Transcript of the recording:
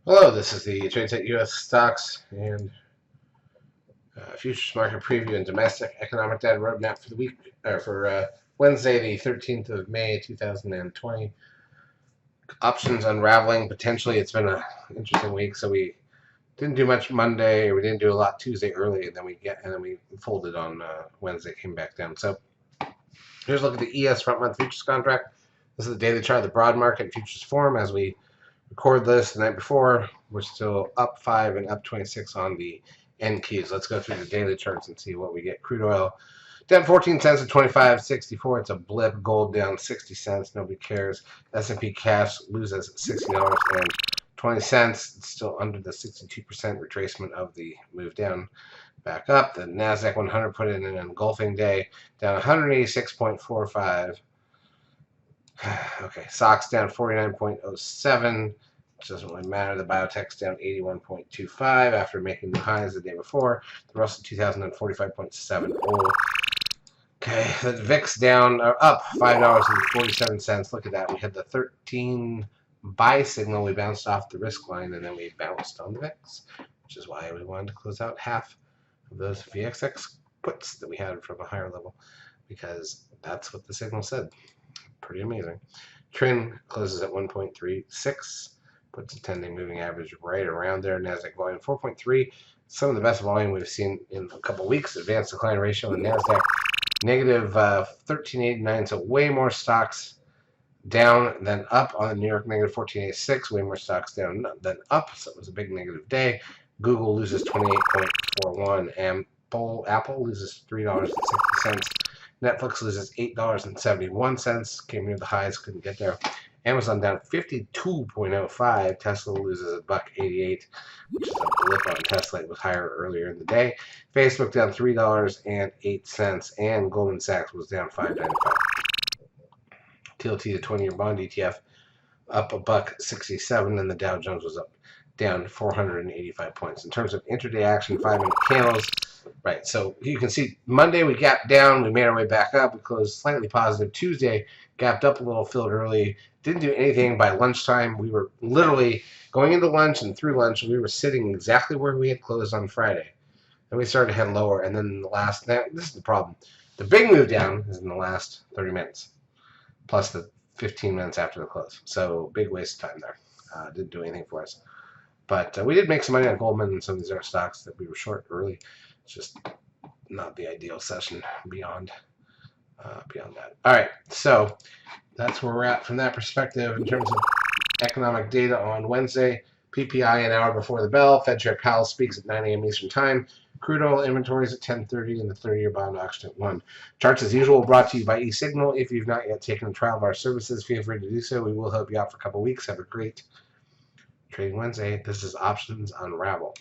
Hello, this is the TradeSet U.S. stocks and futures market preview and domestic economic data roadmap for the week, or for Wednesday, the 13th of May, 2020. Options unraveling. Potentially, it's been an interesting week. So we didn't do much Monday, or we didn't do a lot Tuesday early, and then we folded on Wednesday, came back down. So here's a look at the ES front month futures contract. This is the daily chart of the broad market futures form as we record this the night before. We're still up 5 and up 26 on the NQs. Let's go through the daily charts and see what we get. Crude oil down 14 cents at 25.64. It's a blip. Gold down 60 cents. Nobody cares. S&P cash loses $60.20. It's still under the 62% retracement of the move down. Back up. The NASDAQ 100 put in an engulfing day, down 186.45. Okay, SOX down 49.07. Which doesn't really matter. The biotech's down 81.25 after making new highs the day before. The Russell 2000 on 45.70. Okay, the VIX down, up $5.47. Look at that. We had the 13 buy signal. We bounced off the risk line, and then we bounced on the VIX, which is why we wanted to close out half of those VXX puts that we had from a higher level, because that's what the signal said. Pretty amazing. Trend closes at 1.36. Puts a 10-day moving average right around there. NASDAQ volume 4.3. Some of the best volume we've seen in a couple weeks. Advanced decline ratio in NASDAQ negative 1389. So way more stocks down than up on the New York negative 1486. Way more stocks down than up. So it was a big negative day. Google loses 28.41. Apple loses $3.60. Netflix loses $8.71. Came near the highs, couldn't get there. Amazon down 52.05. Tesla loses $1.88, which is a blip on Tesla. It was higher earlier in the day. Facebook down $3.08, and Goldman Sachs was down $5.95. TLT, the 20-year bond ETF, up $1.67, and the Dow Jones was up down 485 points. In terms of intraday action, 5-minute candles. Right, so you can see Monday we gapped down, we made our way back up, we closed slightly positive. Tuesday, gapped up a little, filled early, didn't do anything by lunchtime. We were literally going into lunch and through lunch, we were sitting exactly where we had closed on Friday. Then we started to head lower, and then this is the problem. The big move down is in the last 30 minutes, plus the 15 minutes after the close. So big waste of time there. Didn't do anything for us. But we did make some money on Goldman and some of these other stocks that we were short early. It's just not the ideal session beyond that. All right, so that's where we're at from that perspective in terms of economic data on Wednesday. PPI an hour before the bell. Fed Chair Powell speaks at 9 a.m. Eastern Time. Crude oil inventories at 10:30 and the 30-year bond auction at 1. Charts as usual brought to you by eSignal. If you've not yet taken a trial of our services, feel free to do so. We will help you out for a couple weeks. Have a great Trading Wednesday. This is Options Unravel.